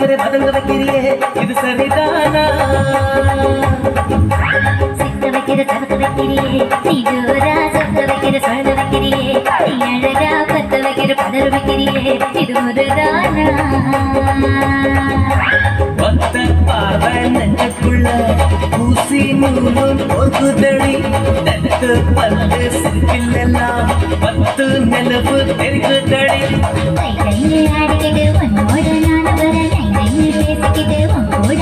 வைக்கிற பதங்க வைக்கிறியே இது சரிதானா சித்த வைக்கிற தவக்க வைக்கிறியே நீ ஜோரா சொத்த வைக்கிற சொல்ல வைக்கிறியே நீ அழகா பத்த வைக்கிற பதறு வைக்கிறியே இது முருதானா ஒத்த பார்வை நெஞ்சுக்குள்ள ஊசி நூலும் போகுதடி நெத்து பல்லு சிற்பில்லாம் பத்து நிலவு தெரிகுதடி கை கையில் ஆடிக்கிட்டு உன்னோட நான் வர கை கையில் பேசிக்கிட்டு உன் கூட